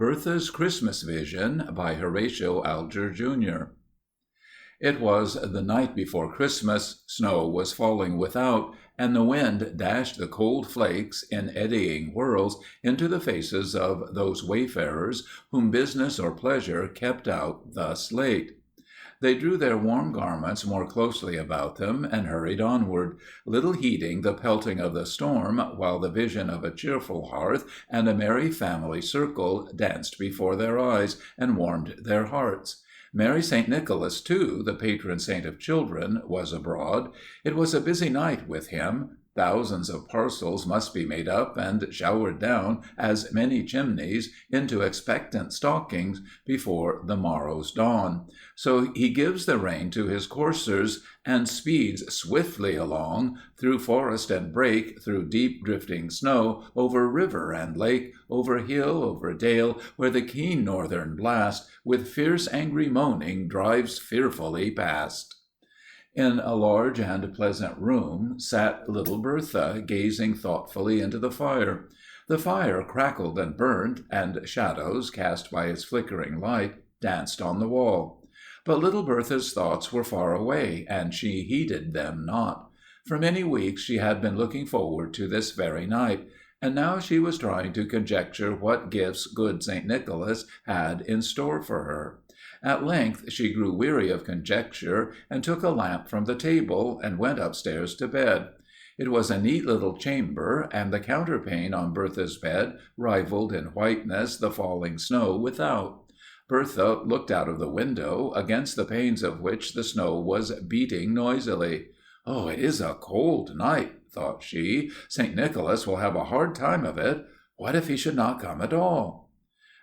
Bertha's Christmas Vision by Horatio Alger, Jr. It was the night before Christmas, snow was falling without, and the wind dashed the cold flakes in eddying whirls into the faces of those wayfarers whom business or pleasure kept out thus late. They drew their warm garments more closely about them and hurried onward, little heeding the pelting of the storm, while the vision of a cheerful hearth and a merry family circle danced before their eyes and warmed their hearts. Merry St. Nicholas, too, the patron saint of children, was abroad. It was a busy night with him. Thousands of parcels must be made up and showered down as many chimneys into expectant stockings before the morrow's dawn. So he gives the rein to his coursers and speeds swiftly along, through forest and brake, through deep drifting snow, over river and lake, over hill, over dale, where the keen northern blast, with fierce angry moaning, drives fearfully past. In a large and pleasant room sat little Bertha, gazing thoughtfully into the fire. The fire crackled and burnt, and shadows, cast by its flickering light, danced on the wall. But little Bertha's thoughts were far away, and she heeded them not. For many weeks she had been looking forward to this very night, and now she was trying to conjecture what gifts good St. Nicholas had in store for her. At length she grew weary of conjecture, and took a lamp from the table, and went upstairs to bed. It was a neat little chamber, and the counterpane on Bertha's bed rivaled in whiteness the falling snow without. Bertha looked out of the window, against the panes of which the snow was beating noisily. "Oh, it is a cold night," thought she. "St. Nicholas will have a hard time of it. What if he should not come at all?"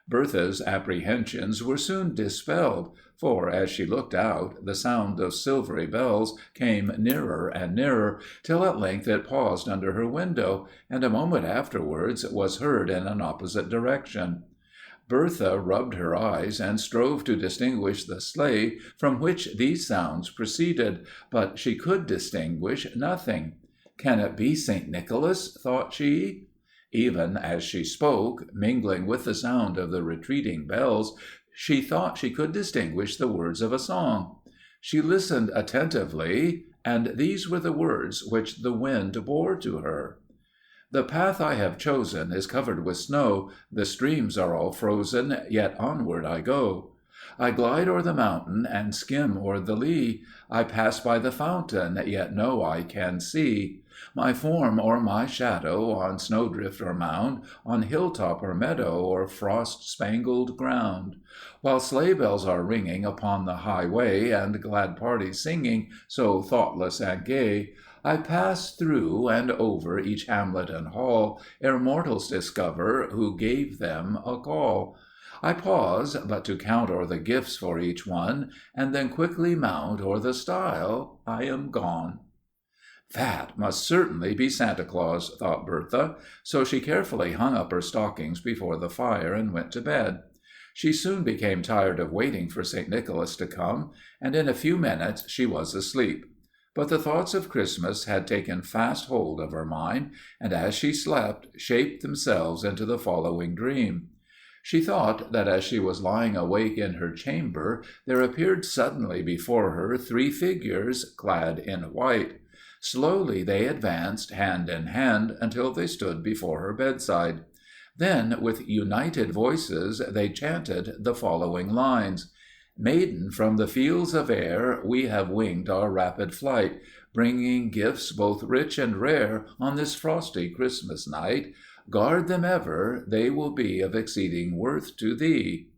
Bertha's apprehensions were soon dispelled, for, as she looked out, the sound of silvery bells came nearer and nearer, till at length it paused under her window, and a moment afterwards was heard in an opposite direction. Bertha rubbed her eyes and strove to distinguish the sleigh from which these sounds proceeded, but she could distinguish nothing. "Can it be St. Nicholas?" thought she. Even as she spoke, mingling with the sound of the retreating bells, she thought she could distinguish the words of a song. She listened attentively, and these were the words which the wind bore to her. "The path I have chosen is covered with snow, the streams are all frozen, yet onward I go. I glide o'er the mountain and skim o'er the lea, I pass by the fountain, yet no eye can see. My form or my shadow on snowdrift or mound, on hilltop or meadow or frost-spangled ground. While sleigh bells are ringing upon the highway, and glad parties singing, so thoughtless and gay, I pass through and over each hamlet and hall, ere mortals discover who gave them a call. I pause but to count o'er the gifts for each one, and then quickly mount o'er the stile, I am gone." "That must certainly be Santa Claus," thought Bertha, so she carefully hung up her stockings before the fire and went to bed. She soon became tired of waiting for St. Nicholas to come, and in a few minutes she was asleep. But the thoughts of Christmas had taken fast hold of her mind, and as she slept, shaped themselves into the following dream. She thought that as she was lying awake in her chamber, there appeared suddenly before her 3 figures clad in white. Slowly they advanced, hand in hand, until they stood before her bedside. Then, with united voices, they chanted the following lines: "Maiden, from the fields of air we have winged our rapid flight, bringing gifts both rich and rare on this frosty Christmas night. Guard them ever, they will be of exceeding worth to thee."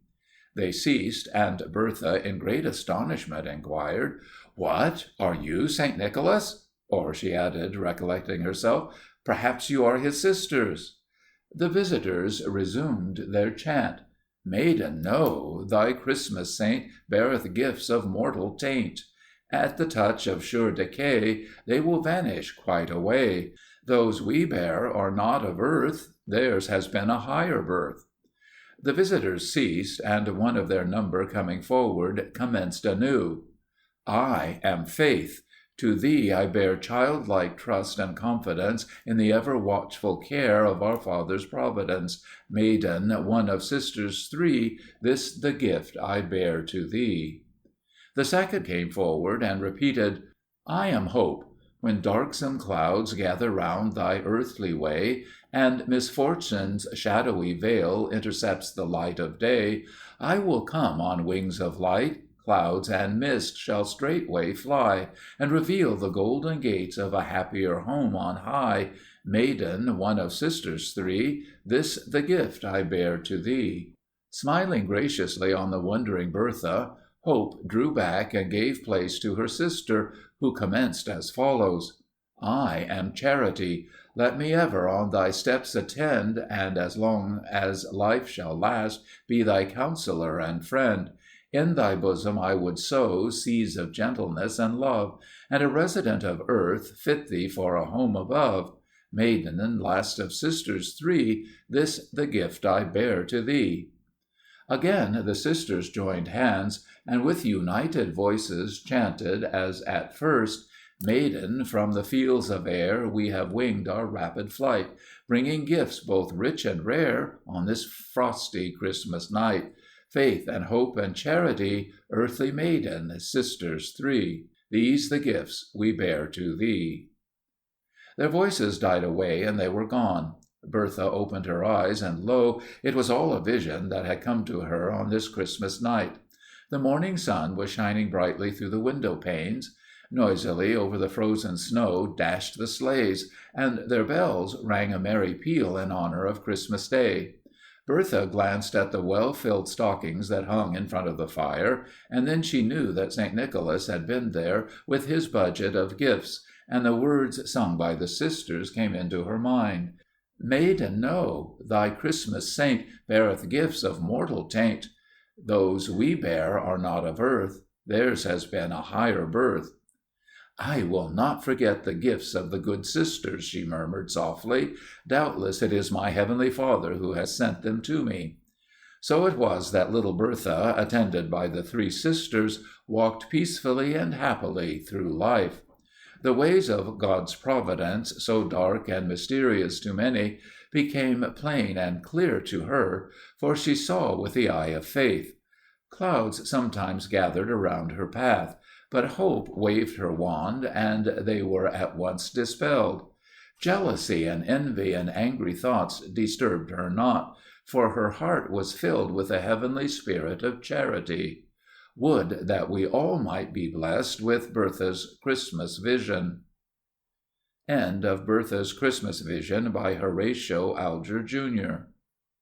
They ceased, and Bertha, in great astonishment, inquired, "What, are you St. Nicholas?" Or she added, recollecting herself, "Perhaps you are his sisters." The visitors resumed their chant: "Maiden, know, thy Christmas saint beareth gifts of mortal taint. At the touch of sure decay, they will vanish quite away. Those we bear are not of earth, theirs has been a higher birth." The visitors ceased, and one of their number coming forward commenced anew: "I am Faith. To thee I bear childlike trust and confidence in the ever watchful care of our Father's providence. Maiden, one of sisters three, this the gift I bear to thee. The second came forward and repeated, I am Hope. When darksome clouds gather round thy earthly way, and misfortune's shadowy veil intercepts the light of day, I will come on wings of light, clouds and mist shall straightway fly, and reveal the golden gates of a happier home on high. Maiden, one of sisters three, this the gift I bear to thee. Smiling graciously on the wondering Bertha, Hope drew back and gave place to her sister, who commenced as follows. I am Charity. Let me ever on thy steps attend, and as long as life shall last, be thy counsellor and friend. In thy bosom I would sow seeds of gentleness and love, and a resident of earth fit thee for a home above. Maiden and last of sisters three, this the gift I bear to thee. Again the sisters joined hands, and with united voices chanted as at first, Maiden, from the fields of air we have winged our rapid flight, bringing gifts both rich and rare on this frosty Christmas night. Faith and hope and charity, earthly maiden, sisters three, these the gifts we bear to thee. Their voices died away, and they were gone. Bertha opened her eyes, and lo, it was all a vision that had come to her on this Christmas night. The morning sun was shining brightly through the window panes. Noisily over the frozen snow dashed the sleighs, and their bells rang a merry peal in honor of Christmas Day. Bertha glanced at the well-filled stockings that hung in front of the fire, and then she knew that St. Nicholas had been there with his budget of gifts, and the words sung by the sisters came into her mind. Maiden, know, thy Christmas saint beareth gifts of mortal taint. Those we bear are not of earth, theirs has been a higher birth. I will not forget the gifts of the good sisters, she murmured softly. Doubtless it is my heavenly Father who has sent them to me. So it was that little Bertha, attended by the three sisters, walked peacefully and happily through life. The ways of God's providence, so dark and mysterious to many, became plain and clear to her, for she saw with the eye of faith. Clouds sometimes gathered around her path, but hope waved her wand, and they were at once dispelled. Jealousy and envy and angry thoughts disturbed her not, for her heart was filled with the heavenly spirit of charity. Would that we all might be blessed with Bertha's Christmas vision. End of Bertha's Christmas Vision by Horatio Alger, Jr.